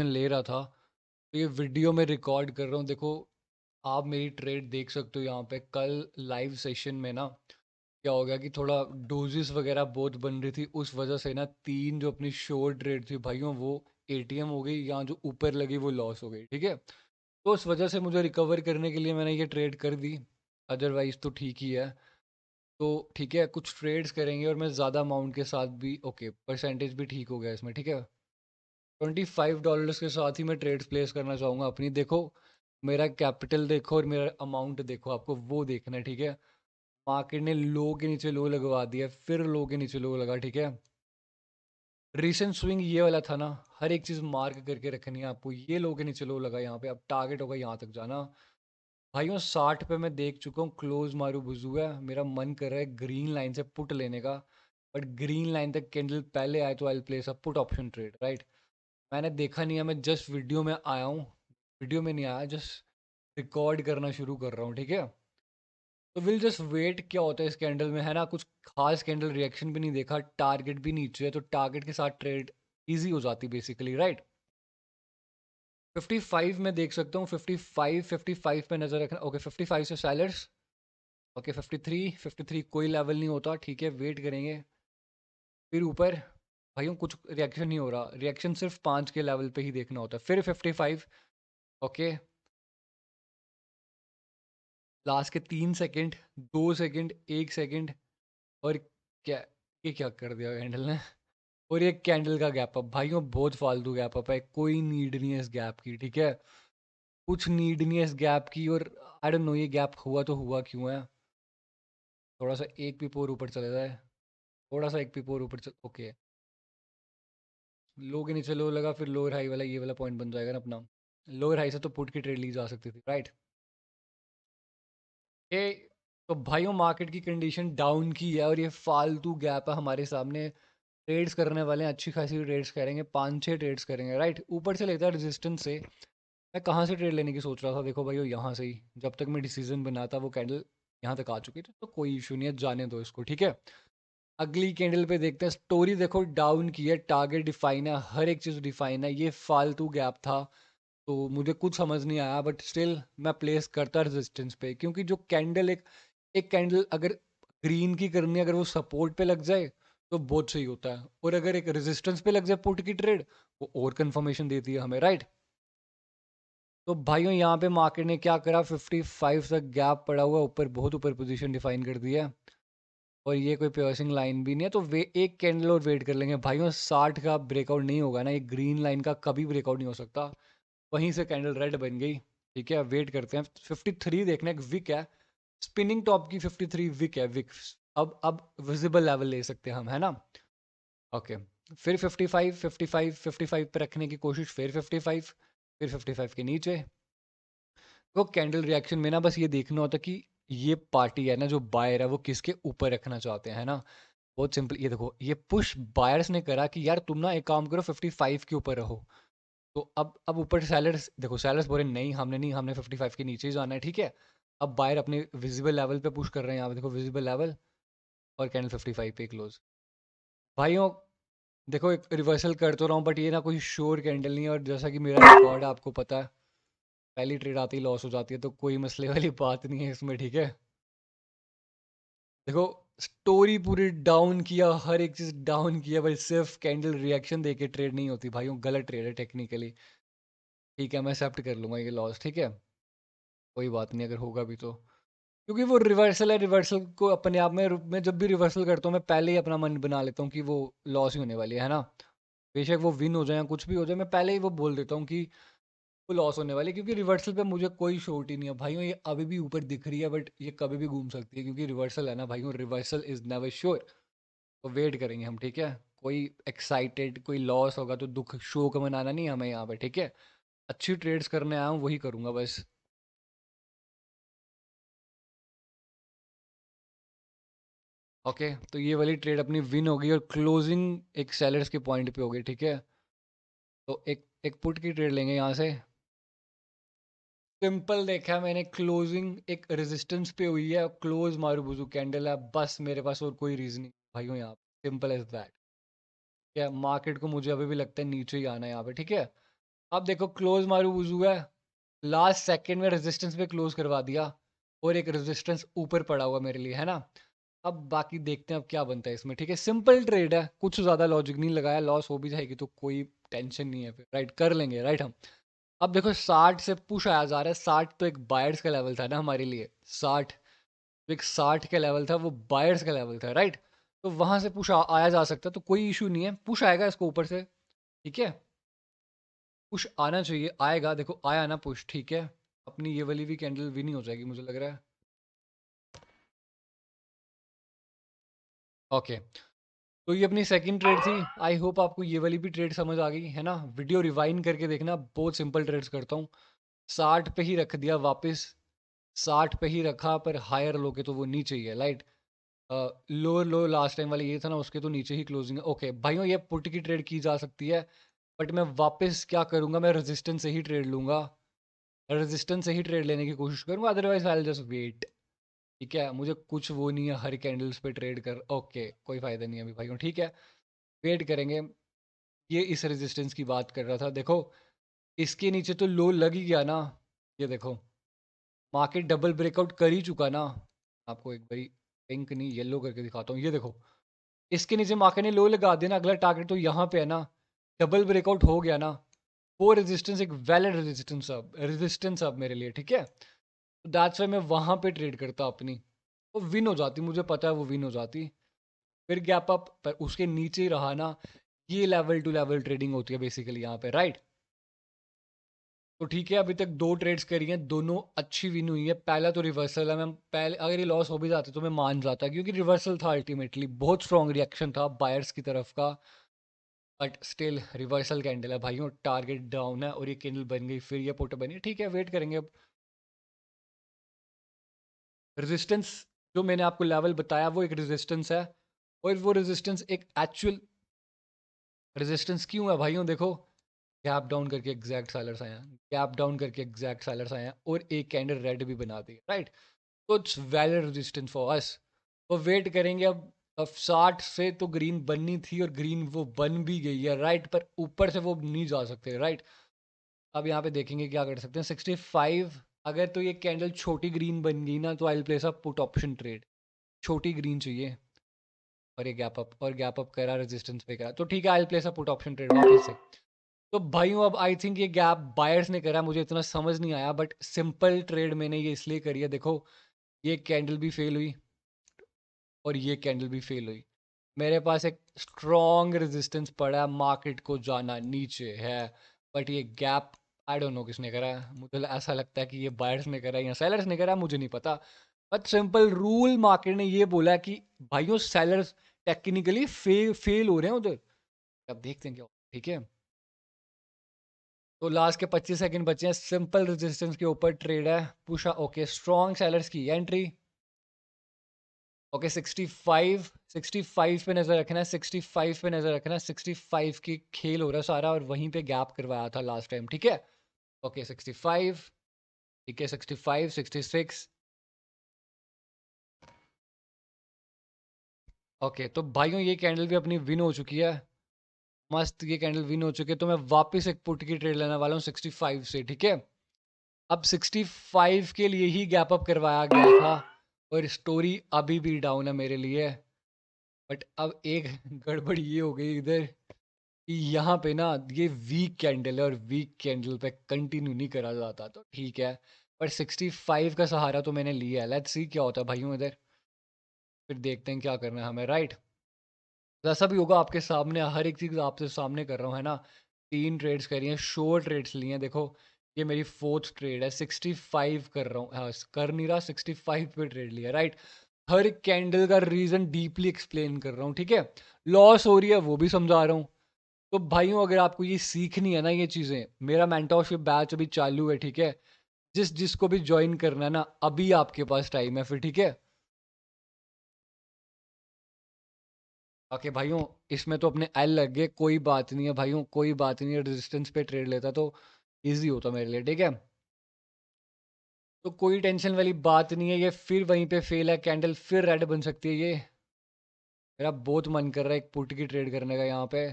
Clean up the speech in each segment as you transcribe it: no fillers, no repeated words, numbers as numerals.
ले रहा था, तो ये वीडियो में रिकॉर्ड कर रहा हूँ। देखो, आप मेरी ट्रेड देख सकते हो यहाँ पे। कल लाइव सेशन में ना क्या हो गया कि थोड़ा डोजेस वगैरह बहुत बन रही थी, उस वजह से ना 3 जो अपनी शॉर्ट ट्रेड थी भाइयों, वो एटीएम हो गई, यहाँ जो ऊपर लगी वो लॉस हो गई। ठीक है, तो उस वजह से मुझे रिकवर करने के लिए मैंने ये ट्रेड कर दी। अदरवाइज तो ठीक ही है। तो ठीक है, कुछ ट्रेड्स करेंगे और मैं ज़्यादा अमाउंट के साथ भी। ओके, परसेंटेज भी ठीक हो गया इसमें। ठीक है, $25 के साथ ही मैं ट्रेड्स प्लेस करना चाहूँगा अपनी। देखो, मेरा कैपिटल देखो और मेरा अमाउंट देखो, आपको वो देखना है। ठीक है, मार्केट ने लो के नीचे लो लगवा दिया, फिर लो के नीचे लो लगा। ठीक है, रिसेंट स्विंग ये वाला था ना, हर एक चीज़ मार्क करके रखनी है आपको। ये लो के नीचे लो लगा यहाँ पे, अब टारगेट होगा यहाँ तक जाना। भाइयों 60 पे मैं देख चुका हूँ, क्लोज मारू बुजू है। मेरा मन कर रहा है ग्रीन लाइन से पुट लेने का, बट ग्रीन लाइन तक कैंडल पहले आए तो I place a put option trade, right. मैंने देखा नहीं है, मैं जस्ट वीडियो में आया हूँ। वीडियो में नहीं आया, जस्ट रिकॉर्ड करना शुरू कर रहा हूँ। ठीक है, तो विल जस्ट वेट क्या होता है इस कैंडल में, है ना। कुछ खास कैंडल रिएक्शन भी नहीं देखा, टारगेट भी नीचे है, तो टारगेट के साथ ट्रेड इजी हो जाती बेसिकली, राइट। 55 में देख सकता हूँ, 55 पे नजर रखना। ओके, 55 से सेलर्स। ओके, 53 कोई लेवल नहीं होता। ठीक है, वेट करेंगे। फिर ऊपर भाइयों कुछ रिएक्शन नहीं हो रहा, रिएक्शन सिर्फ 5 के लेवल पे ही देखना होता है। फिर 55। ओके, लास्ट के 3 सेकंड, 2 सेकंड, 1 सेकंड, और क्या, ये क्या कर दिया कैंडल ने। और ये कैंडल का गैप अप भाइयों, बहुत फालतू गैप अप है, कोई नीड नहीं है इस गैप की। ठीक है, कुछ नीड नहीं है इस गैप की। और आई डोंट नो ये गैप हुआ तो हुआ क्यों है। थोड़ा सा एक पिप और ऊपर चले जाए, थोड़ा सा एक पिप और ऊपर चल। ओके, लो के नीचे लो लगा, फिर लोअर हाई वाला ये वाला पॉइंट बन जाएगा ना अपना। लोअर हाई से तो पुट की ट्रेड ली जा सकती थी, राइट। ये तो भाइयों मार्केट की कंडीशन डाउन की है, और ये फालतू गैप है हमारे सामने। ट्रेड्स करने वाले हैं, अच्छी खासी ट्रेड्स करेंगे, 5-6 ट्रेड्स करेंगे, राइट। ऊपर से लेता है रेजिस्टेंस से। मैं कहाँ से ट्रेड लेने की सोच रहा था, देखो भाई यहाँ से ही। जब तक मैं डिसीजन बनाता वो कैंडल यहाँ तक आ चुकी थी, तो कोई इशू नहीं है, जाने दो इसको। ठीक है, अगली कैंडल पे देखते हैं। स्टोरी देखो, डाउन की है, टारगेट डिफाइन है, हर एक चीज़ डिफाइन है। ये फालतू गैप था, तो मुझे कुछ समझ नहीं आया, बट स्टिल मैं प्लेस करता रेजिस्टेंस पे, क्योंकि जो कैंडल एक एक कैंडल अगर ग्रीन की करनी है, अगर वो सपोर्ट पे लग जाए तो बहुत सही होता है, और अगर एक रेजिस्टेंस पे लग जाए पुट की ट्रेड, वो और कंफर्मेशन देती है हमें, राइट। तो भाइयों यहाँ पे मार्केट ने क्या करा, 55 तक गैप पड़ा हुआ ऊपर, बहुत ऊपर पोजीशन डिफाइन कर दी है, और ये कोई प्योसिंग लाइन भी नहीं है, तो वे एक कैंडल और वेट कर लेंगे भाइयों। 60 का ब्रेकआउट नहीं होगा ना, ये ग्रीन लाइन का कभी ब्रेकआउट नहीं हो सकता। वहीं से कैंडल रेड बन गई। ठीक है, वेट करते हैं। 53 देखना, एक विक है, स्पिनिंग टॉप की 53 विक है, विक। अब विजिबल लेवल ले सकते हैं हम, है ना। ओके, फिर 55 55 55 पे रखने की कोशिश, फिर 55, फिर 55 के नीचे। वो कैंडल रिएक्शन में ना बस ये देखना होता कि ये पार्टी है ना जो बायर है, वो किसके ऊपर रखना चाहते हैं, है ना। बहुत सिंपल, ये देखो, ये पुश बायर्स ने करा कि यार तुम ना एक काम करो, 55 के ऊपर रहो। तो अब ऊपर सेलर्स देखो, सेलर्स बोले नहीं, हमने नहीं, हमने 55 के नीचे ही जाना है। ठीक है, अब बायर अपने विजिबल लेवल पे पुश कर रहे हैं, यहाँ पे देखो विजिबल लेवल, और कैंडल 55 पे क्लोज। भाइयों देखो, एक रिवर्सल कर तो रहा हूँ, बट ये ना कोई श्योर कैंडल नहीं है, और जैसा कि मेरा रिकॉर्ड है आपको पता है, पहली ट्रेड आती ही लॉस हो जाती है, तो कोई मसले वाली बात नहीं है इसमें। ठीक है, देखो, स्टोरी पूरी डाउन किया, हर एक चीज डाउन किया, भाई सिर्फ कैंडल रिएक्शन देके ट्रेड नहीं होती भाइयों, गलत ट्रेड है टेक्निकली। ठीक है, मैं एक्सेप्ट कर लूंगा ये लॉस। ठीक है, कोई बात नहीं अगर होगा भी तो, क्योंकि वो रिवर्सल है। रिवर्सल को अपने आप में मैं जब भी रिवर्सल करता हूँ, मैं पहले ही अपना मन बना लेता हूँ कि वो लॉस ही होने वाली है ना। बेशक वो विन हो जाए या कुछ भी हो जाए, मैं पहले ही वो बोल देता हूँ कि वो लॉस होने वाली है, क्योंकि रिवर्सल पे मुझे कोई शॉर्ट ही नहीं है भाइयों। ये अभी भी ऊपर दिख रही है, बट ये कभी भी घूम सकती है, क्योंकि रिवर्सल है ना भाइयों, रिवर्सल इज नेवर श्योर। तो वेट करेंगे हम। ठीक है, कोई एक्साइटेड कोई लॉस होगा तो दुख शोक मनाना नहीं हमें यहाँ पे। ठीक है, अच्छी ट्रेड्स करने आया हूँ, वही करूँगा बस। ओके, तो ये वाली ट्रेड अपनी विन हो गई, और क्लोजिंग एक सेलर्स के पॉइंट पे हो गई। ठीक है, तो एक एक पुट की ट्रेड लेंगे यहाँ से। सिंपल देखा मैंने, क्लोजिंग एक रेजिस्टेंस पे हुई है, क्लोज मारू बुजू कैंडल है, बस मेरे पास और कोई रीजन नहीं भाइयों यहाँ पे, सिंपल एज दैट। क्या मार्केट को मुझे अभी भी लगता है नीचे ही आना है यहाँ पे। ठीक है, अब देखो क्लोज मारू वुजू है, लास्ट सेकंड में रेजिस्टेंस पे क्लोज करवा दिया और एक रेजिस्टेंस ऊपर पड़ा हुआ मेरे लिए, है ना। अब बाकी देखते हैं अब क्या बनता है इसमें, ठीक है। सिंपल ट्रेड है, कुछ ज़्यादा लॉजिक नहीं लगाया, लॉस हो भी जाएगी तो कोई टेंशन नहीं है फिर, राइट, कर लेंगे, राइट हम। अब देखो 60 से पुश आया जा रहा है, 60 तो एक बायर्स का लेवल था ना हमारे लिए, 60, तो एक 60 का लेवल था, वो बायर्स का लेवल था, राइट। तो वहां से पुश आया जा सकता है, तो कोई इशू नहीं है, पुश आएगा इसको ऊपर से, ठीक है। पुश आना चाहिए, आएगा, देखो आया ना पुश, ठीक है। अपनी ये वाली भी कैंडल विन ही हो जाएगी मुझे लग रहा है। ओके, तो ये अपनी सेकंड ट्रेड थी। आई होप आपको ये वाली भी ट्रेड समझ आ गई है ना। वीडियो रिवाइंड करके देखना, बहुत सिंपल ट्रेड्स करता हूँ। 60 पे ही रख दिया वापस, 60 पे ही रखा, पर हायर लो के तो वो नीचे ही है, राइट। लो लो लास्ट टाइम वाले ये था ना, उसके तो नीचे ही क्लोजिंग है। ओके भाइयों, ये पुट की ट्रेड की जा सकती है, बट मैं वापस क्या करूंगा, मैं रेजिस्टेंस से ही ट्रेड लूंगा, रेजिस्टेंस से ही ट्रेड लेने की कोशिश करूंगा, otherwise I will just wait, ठीक है। मुझे कुछ वो नहीं है हर कैंडल्स पे ट्रेड कर, ओके कोई फायदा नहीं है अभी भाइयों, ठीक है। वेट करेंगे। ये इस रेजिस्टेंस की बात कर रहा था, देखो इसके नीचे तो लो लग ही गया ना, ये देखो मार्केट डबल ब्रेकआउट कर ही चुका ना। आपको एक बारी पिंक नहीं येलो करके दिखाता हूँ, ये देखो इसके नीचे मार्केट ने लो लगा दिया ना, अगला टारगेट तो यहाँ पे है ना, डबल ब्रेकआउट हो गया ना, वो रेजिस्टेंस एक वैलिड रेजिस्टेंस अब मेरे लिए, ठीक है। दैट्स वाई मैं वहां पे ट्रेड करता अपनी, वो विन हो जाती, मुझे पता है वो विन हो जाती। फिर गैप अप पर उसके नीचे ही रहा ना, ये लेवल टू लेवल ट्रेडिंग होती है बेसिकली यहाँ पे, राइट। तो ठीक है, अभी तक दो ट्रेड्स करी हैं, दोनों अच्छी विन हुई है। पहला तो रिवर्सल है, मैं पहले अगर ये लॉस हो भी जाते तो मैं मान जाता, क्योंकि रिवर्सल था, अल्टीमेटली बहुत स्ट्रॉन्ग रिएक्शन था बायर्स की तरफ का, बट स्टिल रिवर्सल कैंडल है भाइयों, टारगेट डाउन है और ये कैंडल बन गई, फिर ये पुट बनी, ठीक है। वेट करेंगे अब। रेजिस्टेंस जो मैंने आपको लेवल बताया वो एक रेजिस्टेंस है, और वो रेजिस्टेंस एक एक्चुअल रेजिस्टेंस क्यों है भाइयों, देखो गैप डाउन करके एग्जैक्ट सेलर्स आए हैं, गैप डाउन करके एग्जैक्ट सेलर्स आए हैं, और एक कैंडल रेड भी बना दी, राइट। तो it's valid resistance for us. तो वेट करेंगे अब 60 से तो ग्रीन बननी थी, और ग्रीन वो बन भी गई है, राइट, पर ऊपर से वो नहीं जा सकते, राइट। अब यहाँ पे देखेंगे क्या कर सकते हैं, 65, अगर तो ये कैंडल छोटी ग्रीन बन गई ना, तो I will place a put option trade, छोटी ग्रीन चाहिए, और ये गैप अप, और गैप अप करा, रेजिस्टेंस पे करा, तो ठीक है, I will place a put option trade वापस से। तो भाइयों अब आई थिंक ये गैप बायर्स ने करा, मुझे इतना समझ नहीं आया, बट सिंपल ट्रेड मैंने ये इसलिए करी है, देखो ये कैंडल भी फेल हुई और ये कैंडल भी फेल हुई, मेरे पास एक स्ट्रॉन्ग रेजिस्टेंस पड़ा, मार्केट को जाना नीचे है, बट ये गैप आई डोंट नो किसने करा है, मुझे ऐसा लगता है कि ये बायर्स ने करा है या सेलर्स ने करा है, मुझे नहीं पता। बट सिंपल रूल मार्केट ने ये बोला है कि भाइयों सेलर्स टेक्निकली फेल हो रहे हैं उधर। अब देखते हैं क्या होता है, ठीक है। तो लास्ट के 25 सेकंड बचे हैं, सिंपल रेजिस्टेंस के ऊपर ट्रेड है, पूछा ओके, स्ट्रॉन्ग सेलर्स की एंट्री, ओके 65, 65 पे नजर रखना है, 65 पे नजर रखना है, 65 की खेल हो रहा है सारा, और वहीं पे गैप करवाया था लास्ट टाइम, ठीक है। ओके 65, ठीक है 65, 66, ओके। तो भाइयों ये कैंडल भी अपनी विन हो चुकी है, मस्त, ये कैंडल विन हो चुकी है, तो मैं वापस एक पुट की ट्रेड लेने वाला हूँ 65 से, ठीक है। अब 65 के लिए ही गैप अप करवाया गया था, और स्टोरी अभी भी डाउन है मेरे लिए, बट अब एक गड़बड़ ये हो गई इधर कि यहाँ पे ना ये वीक कैंडल है, और वीक कैंडल पे कंटिन्यू नहीं करा जाता, तो ठीक है। पर 65 का सहारा तो मैंने लिया है, लेट्स सी क्या होता है भाइयों इधर, फिर देखते हैं क्या करना है हमें, राइट। जैसा भी होगा आपके सामने, हर एक चीज़ आपसे सामने कर रहा हूँ, है ना। 3 ट्रेड्स करी हैं, शोर ट्रेड्स लिए हैं, देखो ये मेरी 4th ट्रेड है, 65 कर रहा हूँ, हाँ कर नहीं रहा, 65 पे ट्रेड लिया, राइट। हर कैंडल का रीज़न डीपली एक्सप्लेन कर रहा हूँ, ठीक है। लॉस हो रही है वो भी समझा रहा हूँ। तो भाइयों अगर आपको ये सीखनी है ना ये चीज़ें, मेरा मेंटरशिप बैच अभी चालू है, ठीक है। जिसको भी ज्वाइन करना है ना, अभी आपके पास टाइम है फिर, ठीक है। ओके भाइयों, इसमें तो अपने एल लग गए, कोई बात नहीं है भाइयों, कोई बात नहीं है, रेजिस्टेंस पे ट्रेड लेता तो इजी होता मेरे लिए, ठीक है। तो कोई टेंशन वाली बात नहीं है, ये फिर वहीं पे फेल है, कैंडल फिर रेड बन सकती है ये। मेरा बहुत मन कर रहा है एक पुट की ट्रेड करने का यहाँ पे,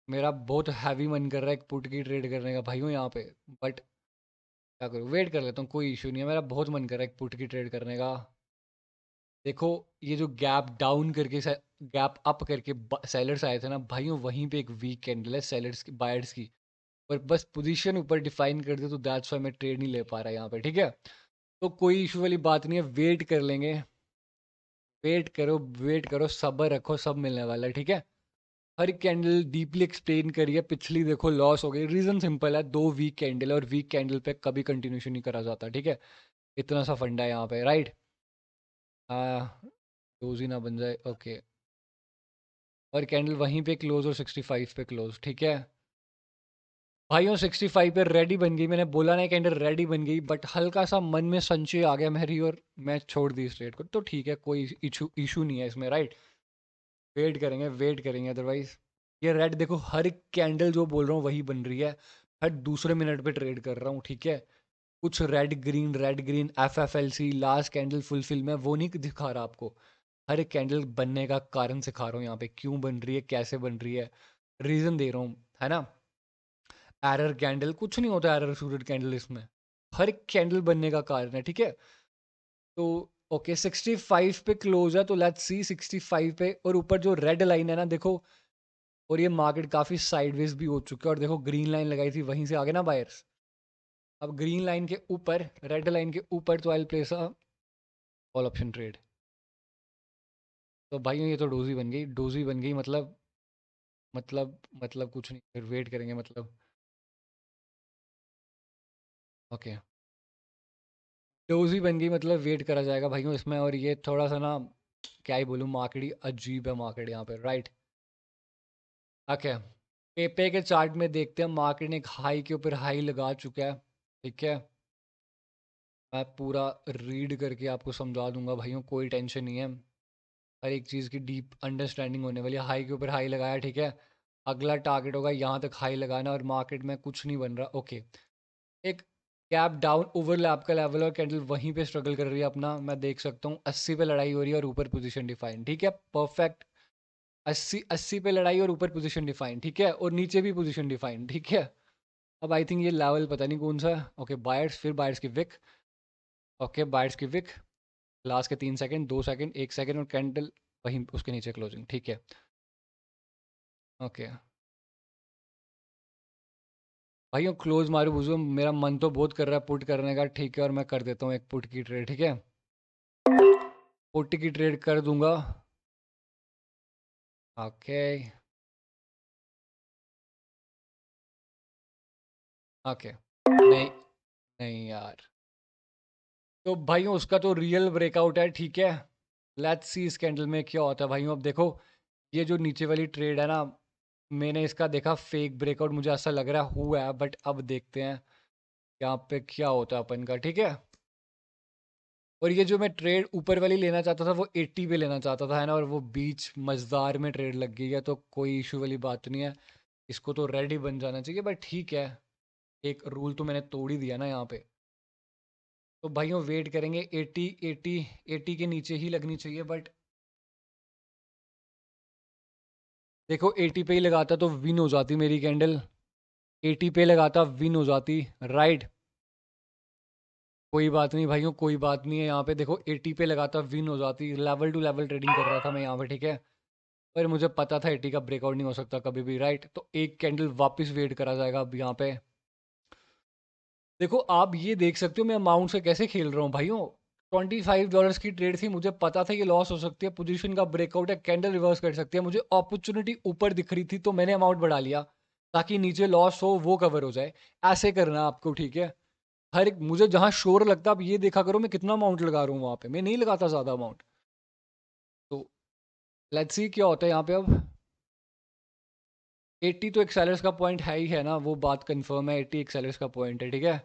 मेरा बहुत हैवी मन कर रहा है एक पुट की ट्रेड करने का भाइयों यहाँ पे, बट क्या करूँ, वेट कर लेता हूँ, कोई इशू नहीं है, मेरा बहुत मन कर रहा है एक पुट की ट्रेड करने का। देखो ये जो गैप डाउन करके गैप अप करके सेलर्स आए थे ना भाइयों, वहीं पे एक वीक कैंडल है सेलर्स की, बायर्स की, और बस पोजीशन ऊपर डिफाइन कर दे तो दैट्स व्हाई मैं ट्रेड नहीं ले पा रहा यहाँ पे, ठीक है। तो कोई इशू वाली बात नहीं है, वेट कर लेंगे, वेट करो, वेट करो, सब्र रखो, सब मिलने वाला है, ठीक है। हर कैंडल डीपली एक्सप्लेन करिए, पिछली देखो लॉस हो गई, रीजन सिंपल है, दो वीक कैंडल है और वीक कैंडल पे कभी कंटिन्यूशन नहीं करा जाता, ठीक है। इतना सा फंडा है यहाँ पे, राइट। हाँ, क्लोज ही ना बन जाए, ओके। और कैंडल वहीं पे क्लोज और 65 पे क्लोज, ठीक है भाइयों। 65 पे रेडी बन गई, मैंने बोला ना कैंडल रेडी बन गई, बट हल्का सा मन में संशय आ गया मेरी और मैं छोड़ दी इस ट्रेड को, तो ठीक है, कोई इशू इशू नहीं है इसमें, राइट। वेट करेंगे, वेट करेंगे, अदरवाइज ये रेड देखो हर कैंडल जो बोल रहा हूँ वही बन रही है, हर दूसरे मिनट पे ट्रेड कर रहा हूँ, ठीक है। कुछ red green F F L C last candle fulfil, मैं वो नहीं दिखा रहा आपको, हर एक कैंडल बनने का कारण सिखा रहा हूँ यहाँ पे, क्यों बन रही है, कैसे बन रही है, रीजन दे रहा हूँ, है ना। एरर कैंडल कुछ नहीं होता, एरर सूटेड कैंडल इसमें, हर एक कैंडल बनने का कारण है, ठीक है। तो ओके 65 पे क्लोज है, तो लेट्स सी 65 पे, और ऊपर जो रेड लाइन है ना देखो, और ये मार्केट काफी साइडवेज भी हो चुका है, और देखो ग्रीन लाइन लगाई थी वहीं से आगे ना बायर्स, अब ग्रीन लाइन के ऊपर, रेड लाइन के ऊपर, तो I place a call option trade. तो भाइयों ये तो डोजी बन गई, डोजी बन गई, मतलब कुछ नहीं, फिर वेट करेंगे, मतलब ओके, डोजी बन गई, मतलब वेट करा जाएगा भाइयों इसमें। और ये थोड़ा सा ना, क्या ही बोलूँ, मार्केट ही अजीब है, मार्केट यहाँ पे, राइट। ओके, पेपे के चार्ट में देखते हैं, मार्केट ने एक हाई के ऊपर हाई लगा चुका है, ठीक है। मैं पूरा रीड करके आपको समझा दूंगा भाइयों, कोई टेंशन नहीं है, हर एक चीज़ की डीप अंडरस्टैंडिंग होने वाली है। हाई के ऊपर हाई लगाया, ठीक है, अगला टारगेट होगा यहाँ तक हाई लगाना, और मार्केट में कुछ नहीं बन रहा, ओके। एक गैप डाउन ओवरलैप का लेवल और कैंडल वहीं पे स्ट्रगल कर रही है अपना, मैं देख सकता हूँ 80 पे लड़ाई हो रही है और ऊपर पोजीशन डिफाइन, ठीक है, परफेक्ट। 80 पे लड़ाई और ऊपर पोजीशन डिफाइन, ठीक है, और नीचे भी पोजीशन डिफाइन, ठीक है। अब आई थिंक ये लेवल पता नहीं कौन सा है, ओके बायर्स, फिर बायर्स की विक, ओके बायर्स की विक, लास्ट के 3 सेकंड, 2 सेकंड, 1 सेकंड, और कैंडल वहीं उसके नीचे क्लोजिंग, ठीक है, ओके। भाइयों क्लोज मारू बुझो, मेरा मन तो बहुत कर रहा है पुट करने का, ठीक है, और मैं कर देता हूँ एक पुट की ट्रेड, ठीक है, पुट की ट्रेड कर दूंगा, ओके, ओके। नहीं, नहीं यार, तो भाइयों उसका तो रियल ब्रेकआउट है, ठीक है। लेट्स सी इस कैंडल में क्या होता है भाइयों। अब देखो ये जो नीचे वाली ट्रेड है ना, मैंने इसका देखा फेक ब्रेकआउट, मुझे ऐसा लग रहा है हुआ है, बट अब देखते हैं यहाँ पे क्या होता है अपन का, ठीक है। और ये जो मैं ट्रेड ऊपर वाली लेना चाहता था वो 80 पे लेना चाहता था, है ना, और वो बीच मझदार में ट्रेड लग गई है, तो कोई इशू वाली बात नहीं है, इसको तो रेडी बन जाना चाहिए, बट ठीक है, एक रूल तो मैंने तोड़ ही दिया ना यहाँ पे। तो भाइयों वेट करेंगे, 80 80 80 के नीचे ही लगनी चाहिए, बट देखो 80 पे ही लगाता तो विन हो जाती मेरी कैंडल, 80 पे लगाता विन हो जाती, राइट। कोई बात नहीं भाइयों, कोई बात नहीं है, यहाँ पे देखो 80 पे लगाता विन हो जाती, लेवल टू लेवल ट्रेडिंग कर रहा था मैं यहाँ पे, ठीक है। पर मुझे पता था 80 का ब्रेकआउट नहीं हो सकता कभी भी, राइट, तो एक कैंडल वापस वेट करा जाएगा अब यहाँ पे। देखो आप ये देख सकते हो मैं अमाउंट से कैसे खेल रहा हूँ भाइयों, $25 की ट्रेड थी, मुझे पता था ये लॉस हो सकती है, पोजीशन का ब्रेकआउट है, कैंडल रिवर्स कर सकती है, मुझे अपॉर्चुनिटी ऊपर दिख रही थी तो मैंने अमाउंट बढ़ा लिया, ताकि नीचे लॉस हो वो कवर हो जाए। ऐसे करना आपको, ठीक है। हर एक मुझे जहां श्योर लगता है, आप ये देखा करो मैं कितना अमाउंट लगा रहा हूँ वहां पे, मैं नहीं लगाता ज्यादा अमाउंट। तो लेट्स सी क्या होता है यहाँ पे अब। 80 तो एक सेलर्स का पॉइंट है ही है ना, वो बात कंफर्म है, 80 एक सेलर्स का पॉइंट है, ठीक है।